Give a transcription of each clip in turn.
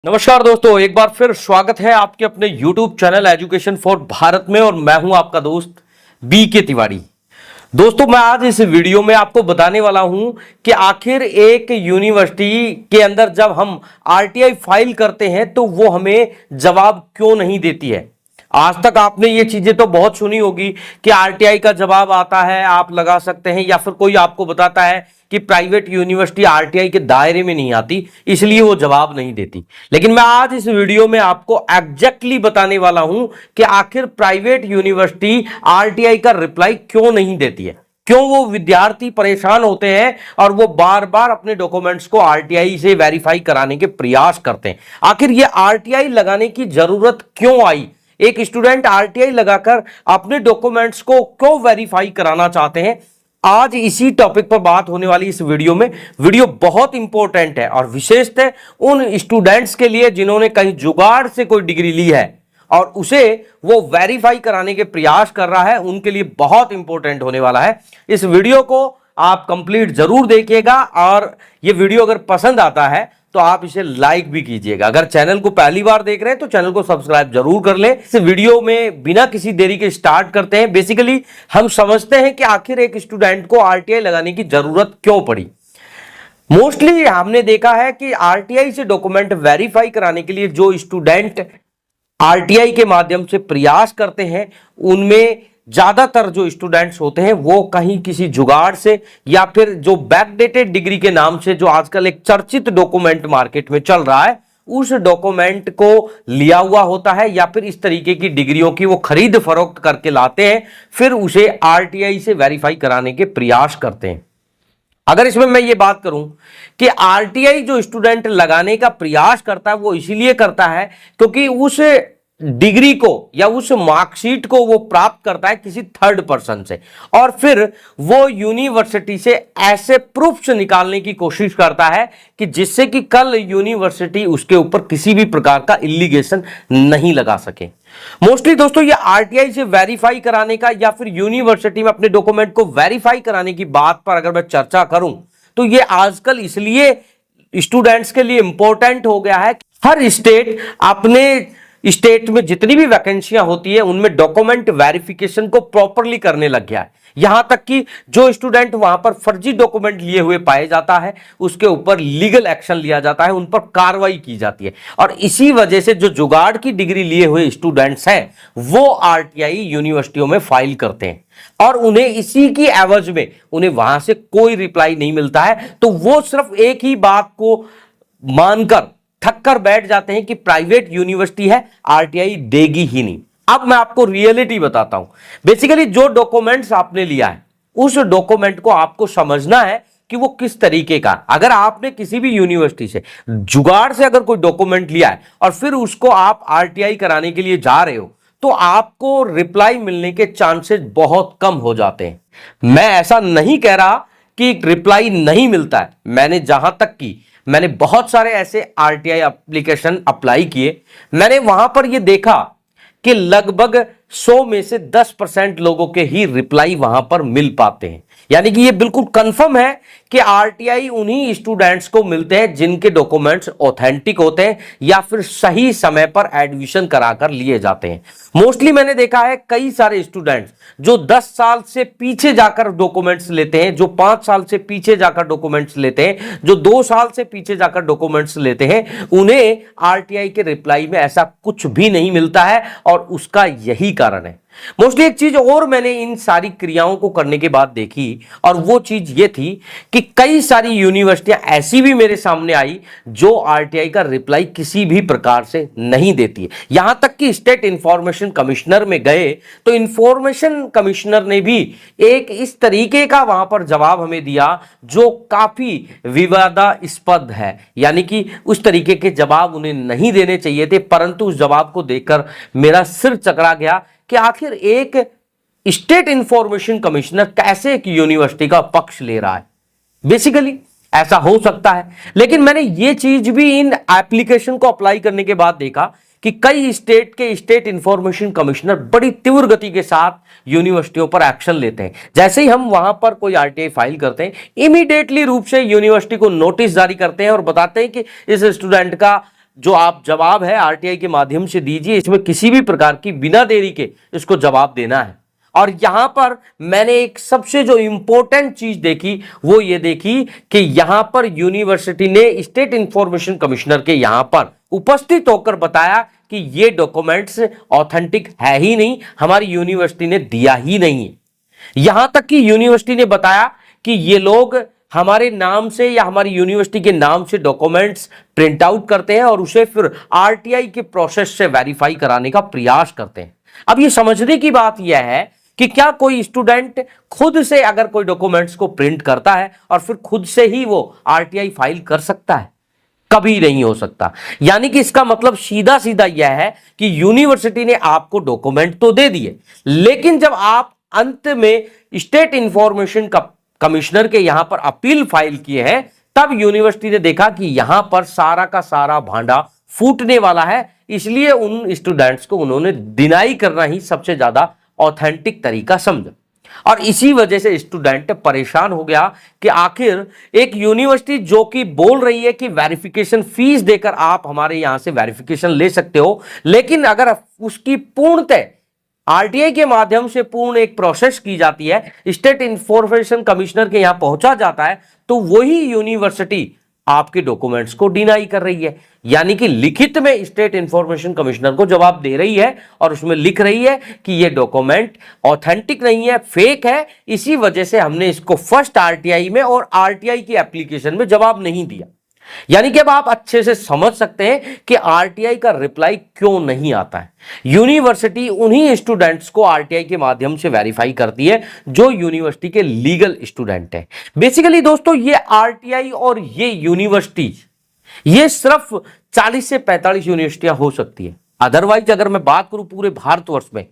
नमस्कार दोस्तों, एक बार फिर स्वागत है आपके अपने YouTube channel education for Bharat में। और मैं हूं आपका दोस्त BK तिवारी। दोस्तों, मैं आज इस वीडियो में आपको बताने वाला हूं कि आखिर एक यूनिवर्सिटी के अंदर जब हम RTI फाइल करते हैं तो वो हमें जवाब क्यों नहीं देती है। आज तक आपने ये चीजें तो बहुत सुनी होगी कि RTI का जवाब आता है, आप लगा सकते हैं, या फिर कोई आपको बताता है कि प्राइवेट यूनिवर्सिटी RTI के दायरे में नहीं आती, इसलिए वो जवाब नहीं देती। लेकिन मैं आज इस वीडियो में आपको एग्जैक्टली बताने वाला हूं कि आखिर प्राइवेट यूनिवर्सिटी RTI का रिप्लाई क्यों नहीं देती है, क्यों वो विद्यार्थी परेशान होते हैं और वो बार बार अपने डॉक्यूमेंट्स को RTI से वेरीफाई कराने के प्रयास करते हैं। आखिर ये RTI लगाने की जरूरत क्यों आई, एक स्टूडेंट RTI लगाकर अपने डॉक्यूमेंट्स को क्यों वेरीफाई कराना चाहते हैं, आज इसी टॉपिक पर बात होने वाली इस वीडियो में। वीडियो बहुत इंपॉर्टेंट है और विशेषतः उन स्टूडेंट्स के लिए जिन्होंने कहीं जुगाड़ से कोई डिग्री ली है और उसे वो वेरीफाई कराने के प्रयास कर रहा है, उनके लिए बहुत इंपॉर्टेंट होने वाला है। इस वीडियो को आप कंप्लीट जरूर देखिएगा और ये वीडियो अगर पसंद आता है तो आप इसे लाइक भी कीजिएगा। अगर चैनल को पहली बार देख रहे हैं तो चैनल को सब्सक्राइब जरूर कर लें। इस वीडियो में बिना किसी देरी के स्टार्ट करते हैं। बेसिकली हम समझते हैं कि आखिर एक स्टूडेंट को RTI लगाने की जरूरत क्यों पड़ी। मोस्टली हमने देखा है कि RTI से डॉक्यूमेंट वेरीफाई कराने के लिए जो स्टूडेंट RTI के माध्यम से प्रयास करते हैं उनमें ज्यादातर जो स्टूडेंट्स होते हैं वो कहीं किसी जुगाड़ से या फिर जो बैकडेटेड डिग्री के नाम से जो आजकल एक चर्चित डॉक्यूमेंट मार्केट में चल रहा है उस डॉक्यूमेंट को लिया हुआ होता है, या फिर इस तरीके की डिग्रियों की वो खरीद फरोख्त करके लाते हैं, फिर उसे RTI से वेरीफाई कराने के प्रयास करते हैं। अगर इसमें मैं ये बात करूं कि RTI जो स्टूडेंट लगाने का प्रयास करता है वो इसीलिए करता है क्योंकि उस डिग्री को या उस मार्कशीट को वो प्राप्त करता है किसी थर्ड पर्सन से, और फिर वो यूनिवर्सिटी से ऐसे प्रूफ्स निकालने की कोशिश करता है कि जिससे कि कल यूनिवर्सिटी उसके ऊपर किसी भी प्रकार का इलिगेशन नहीं लगा सके। मोस्टली दोस्तों ये RTI से वेरीफाई कराने का या फिर यूनिवर्सिटी में अपने डॉक्यूमेंट को वेरीफाई कराने की बात पर अगर मैं चर्चा करूं तो ये आजकल इसलिए स्टूडेंट्स के लिए इंपॉर्टेंट हो गया है। हर स्टेट अपने स्टेट में जितनी भी वैकेंसियां होती है उनमें डॉक्यूमेंट वेरिफिकेशन को प्रॉपरली करने लग गया है। यहां तक कि जो स्टूडेंट वहां पर फर्जी डॉक्यूमेंट लिए हुए पाए जाता है उसके ऊपर लीगल एक्शन लिया जाता है, उन पर कार्रवाई की जाती है। और इसी वजह से जो जुगाड़ की डिग्री लिए हुए स्टूडेंट्स हैं वो RTI यूनिवर्सिटियों में फाइल करते हैं और उन्हें इसी की एवज में उन्हें वहां से कोई रिप्लाई नहीं मिलता है, तो वो सिर्फ एक ही बात को मानकर थक कर बैठ जाते हैं कि प्राइवेट यूनिवर्सिटी है, RTI देगी ही नहीं। अब मैं आपको रियलिटी बताता हूं। बेसिकली जो डॉक्यूमेंट्स आपने लिया है उस डॉक्यूमेंट को आपको समझना है कि वो किस तरीके का। अगर आपने किसी भी यूनिवर्सिटी से जुगाड़ से अगर कोई डॉक्यूमेंट लिया है और फिर उसको आप RTI कराने के लिए जा रहे हो तो आपको रिप्लाई मिलने के चांसेस बहुत कम हो जाते हैं। मैं ऐसा नहीं कह रहा कि रिप्लाई नहीं मिलता है, मैंने बहुत सारे ऐसे RTI एप्लीकेशन अप्लाई किए, मैंने वहां पर यह देखा कि लगभग 100 में से 10% लोगों के ही रिप्लाई वहां पर मिल पाते हैं। यानी कि यह बिल्कुल कंफर्म है कि RTI उन्हीं स्टूडेंट्स को मिलते हैं जिनके डॉक्यूमेंट्स ऑथेंटिक होते हैं या फिर सही समय पर एडमिशन कराकर लिए जाते हैं। मोस्टली मैंने देखा है कई सारे स्टूडेंट्स जो 10 साल से पीछे जाकर डॉक्यूमेंट्स लेते हैं, जो 5 साल से पीछे जाकर डॉक्यूमेंट्स लेते हैं, जो 2 साल से पीछे जाकर डॉक्यूमेंट्स लेते हैं, उन्हें RTI के रिप्लाई में ऐसा कुछ भी नहीं मिलता है और उसका यही कारण है। मोस्टली एक चीज और मैंने इन सारी क्रियाओं को करने के बाद देखी और वो चीज ये थी कि कई सारी यूनिवर्सिटियां ऐसी भी मेरे सामने आई जो RTI का रिप्लाई किसी भी प्रकार से नहीं देती है। यहां तक कि स्टेट इंफॉर्मेशन कमिश्नर में गए तो इंफॉर्मेशन कमिश्नर ने भी एक इस तरीके का वहां पर जवाब हमें दिया जो काफी विवादास्पद है। यानी कि उस तरीके के जवाब उन्हें नहीं देने चाहिए थे, परंतु उस जवाब को देखकर मेरा सिर चकरा गया कि आखिर एक स्टेट इंफॉर्मेशन कमिश्नर कैसे एक यूनिवर्सिटी का पक्ष ले रहा है। बेसिकली ऐसा हो सकता है, लेकिन मैंने ये चीज भी इन एप्लीकेशन को अप्लाई करने के बाद देखा कि कई स्टेट के स्टेट इंफॉर्मेशन कमिश्नर बड़ी तीव्र गति के साथ यूनिवर्सिटियों पर एक्शन लेते हैं। जैसे ही हम वहां पर कोई RTI फाइल करते हैं, इमीडिएटली रूप से यूनिवर्सिटी को नोटिस जारी करते हैं और बताते हैं कि इस स्टूडेंट का जो आप जवाब है आरटीआई के माध्यम से दीजिए, इसमें किसी भी प्रकार की बिना देरी के इसको जवाब देना है। और यहां पर मैंने एक सबसे जो इंपॉर्टेंट चीज देखी वो ये देखी कि यहां पर यूनिवर्सिटी ने स्टेट इंफॉर्मेशन कमिश्नर के यहां पर उपस्थित होकर बताया कि ये डॉक्यूमेंट्स ऑथेंटिक है ही नहीं, हमारी यूनिवर्सिटी ने दिया ही नहीं है। यहां तक कि यूनिवर्सिटी ने बताया कि ये लोग हमारे नाम से या हमारी यूनिवर्सिटी के नाम से डॉक्यूमेंट्स प्रिंट आउट करते हैं और उसे फिर आरटीआई के प्रोसेस से वेरीफाई कराने का प्रयास करते हैं। अब ये समझने की बात यह है कि क्या कोई स्टूडेंट खुद से अगर कोई डॉक्यूमेंट्स को प्रिंट करता है और फिर खुद से ही वो आरटीआई फाइल कर सकता है? कभी नहीं हो सकता। यानी कि इसका मतलब सीधा सीधा यह है कि यूनिवर्सिटी ने आपको डॉक्यूमेंट तो दे दिए, लेकिन जब आप अंत में स्टेट इंफॉर्मेशन कमिश्नर के यहां पर अपील फाइल किए हैं, तब यूनिवर्सिटी ने देखा कि यहां पर सारा का सारा भांडा फूटने वाला है, इसलिए उन स्टूडेंट्स को उन्होंने डिनाई करना ही सबसे ज्यादा ऑथेंटिक तरीका समझा। और इसी वजह से स्टूडेंट परेशान हो गया कि आखिर एक यूनिवर्सिटी जो कि बोल रही है कि वेरिफिकेशन फीस देकर आप हमारे यहां से वेरिफिकेशन ले सकते हो, लेकिन अगर उसकी पूर्णतः आरटीआई के माध्यम से पूर्ण एक प्रोसेस की जाती है, स्टेट इंफॉर्मेशन कमिश्नर के यहां पहुंचा जाता है, तो वही यूनिवर्सिटी आपके डॉक्यूमेंट्स को डिनाई कर रही है। यानी कि लिखित में स्टेट इंफॉर्मेशन कमिश्नर को जवाब दे रही है और उसमें लिख रही है कि ये डॉक्यूमेंट ऑथेंटिक नहीं है, फेक है, इसी वजह से हमने इसको फर्स्ट आरटीआई में और आरटीआई की एप्लीकेशन में जवाब नहीं दिया। यानी कि अब आप अच्छे से समझ सकते हैं कि आरटीआई का रिप्लाई क्यों नहीं आता है। यूनिवर्सिटी उन्हीं स्टूडेंट्स को आरटीआई के माध्यम से वेरीफाई करती है जो यूनिवर्सिटी के लीगल स्टूडेंट है। बेसिकली दोस्तों, ये आरटीआई और ये यूनिवर्सिटी ये सिर्फ 40 से 45 यूनिवर्सिटियां हो सकती है। अदरवाइज अगर मैं बात करूं पूरे भारतवर्ष में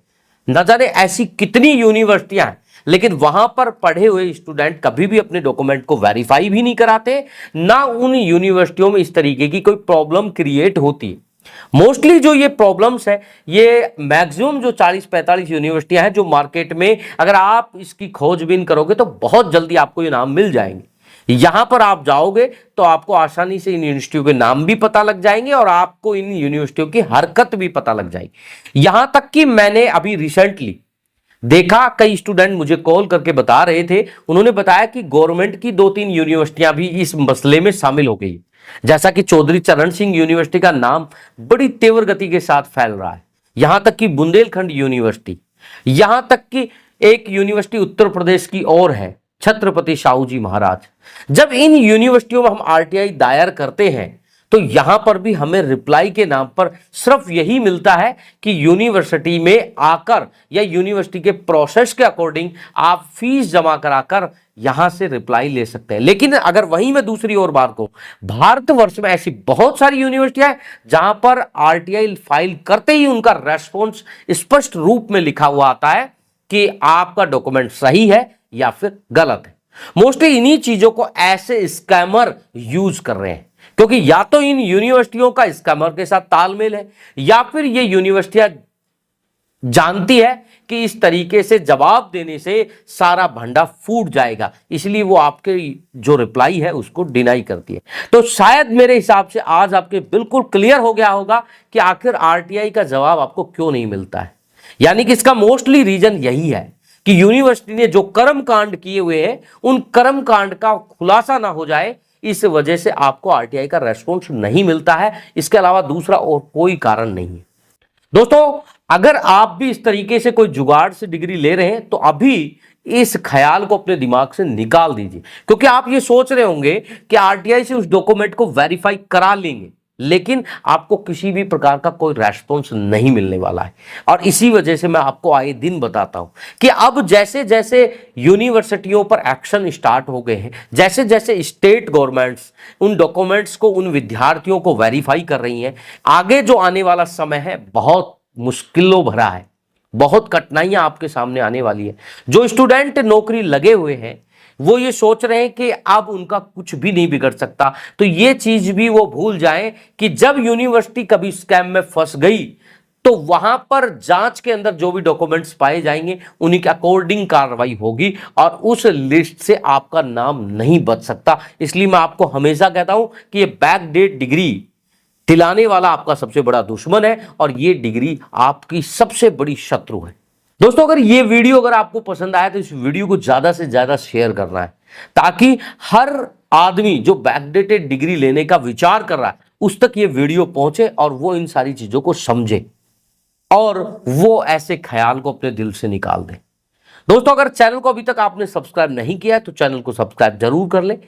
न जाने ऐसी कितनी यूनिवर्सिटियां हैं, लेकिन वहां पर पढ़े हुए स्टूडेंट कभी भी अपने डॉक्यूमेंट को वेरीफाई भी नहीं कराते, ना उन यूनिवर्सिटियों में इस तरीके की कोई प्रॉब्लम क्रिएट होती है। मोस्टली जो ये प्रॉब्लम्स है, ये मैक्सिमम जो 40-45 यूनिवर्सिटियां हैं जो मार्केट में अगर आप इसकी खोजबीन करोगे तो बहुत जल्दी आपको ये नाम मिल जाएंगे। यहां पर आप जाओगे तो आपको आसानी से इन यूनिवर्सिटियों के नाम भी पता लग जाएंगे और आपको इन यूनिवर्सिटियों की हरकत भी पता लग जाएगी। यहां तक कि मैंने अभी रिसेंटली देखा, कई स्टूडेंट मुझे कॉल करके बता रहे थे, उन्होंने बताया कि गवर्नमेंट की 2-3 यूनिवर्सिटियां भी इस मसले में शामिल हो गई। जैसा कि चौधरी चरण सिंह यूनिवर्सिटी का नाम बड़ी तेवर गति के साथ फैल रहा है, यहां तक कि बुंदेलखंड यूनिवर्सिटी, यहां तक कि एक यूनिवर्सिटी उत्तर प्रदेश की और है, छत्रपति शाहू जी महाराज। जब इन यूनिवर्सिटियों में हम आरटीआई दायर करते हैं तो यहां पर भी हमें रिप्लाई के नाम पर सिर्फ यही मिलता है कि यूनिवर्सिटी में आकर या यूनिवर्सिटी के प्रोसेस के अकॉर्डिंग आप फीस जमा कराकर यहां से रिप्लाई ले सकते हैं। लेकिन अगर वहीं मैं दूसरी ओर बात करूं, भारतवर्ष में ऐसी बहुत सारी यूनिवर्सिटियां हैं जहां पर आरटीआई फाइल करते ही उनका रेस्पॉन्स स्पष्ट रूप में लिखा हुआ आता है कि आपका डॉक्यूमेंट सही है या फिर गलत है। मोस्टली इन्हीं चीजों को ऐसे स्कैमर यूज कर रहे हैं, क्योंकि या तो इन यूनिवर्सिटियों का स्कैमर के साथ तालमेल है या फिर ये यूनिवर्सिटियां जानती है कि इस तरीके से जवाब देने से सारा भंडा फूट जाएगा, इसलिए वो आपके जो रिप्लाई है उसको डिनाई करती है। तो शायद मेरे हिसाब से आज आपके बिल्कुल क्लियर हो गया होगा कि आखिर आरटीआई का जवाब आपको क्यों नहीं मिलता है। यानी कि इसका मोस्टली रीजन यही है कि यूनिवर्सिटी ने जो कर्म कांड किए हुए हैं उन कर्म कांड का खुलासा ना हो जाए, इस वजह से आपको आरटीआई का रेस्पॉन्स नहीं मिलता है। इसके अलावा दूसरा और कोई कारण नहीं है। दोस्तों, अगर आप भी इस तरीके से कोई जुगाड़ से डिग्री ले रहे हैं तो अभी इस ख्याल को अपने दिमाग से निकाल दीजिए, क्योंकि आप ये सोच रहे होंगे कि आरटीआई से उस डॉक्यूमेंट को वेरीफाई करा लेंगे, लेकिन आपको किसी भी प्रकार का कोई रेस्पॉन्स नहीं मिलने वाला है। और इसी वजह से मैं आपको आए दिन बताता हूं कि अब जैसे जैसे यूनिवर्सिटियों पर एक्शन स्टार्ट हो गए हैं, जैसे जैसे स्टेट गवर्नमेंट्स उन डॉक्यूमेंट्स को, उन विद्यार्थियों को वेरीफाई कर रही हैं, आगे जो आने वाला समय है बहुत मुश्किलों भरा है, बहुत कठिनाइयां आपके सामने आने वाली है। जो स्टूडेंट नौकरी लगे हुए हैं वो ये सोच रहे हैं कि अब उनका कुछ भी नहीं बिगड़ सकता, तो ये चीज भी वो भूल जाएं कि जब यूनिवर्सिटी कभी स्कैम में फंस गई तो वहां पर जांच के अंदर जो भी डॉक्यूमेंट्स पाए जाएंगे उन्हीं के अकॉर्डिंग कार्रवाई होगी और उस लिस्ट से आपका नाम नहीं बच सकता। इसलिए मैं आपको हमेशा कहता हूं कि ये बैकडेट डिग्री दिलाने वाला आपका सबसे बड़ा दुश्मन है और ये डिग्री आपकी सबसे बड़ी शत्रु है। दोस्तों अगर ये वीडियो अगर आपको पसंद आया तो इस वीडियो को ज्यादा से ज्यादा शेयर करना है, ताकि हर आदमी जो बैकडेटेड डिग्री लेने का विचार कर रहा है उस तक ये वीडियो पहुंचे और वो इन सारी चीजों को समझे और वो ऐसे ख्याल को अपने दिल से निकाल दे। दोस्तों अगर चैनल को अभी तक आपने सब्सक्राइब नहीं किया है तो चैनल को सब्सक्राइब जरूर कर ले,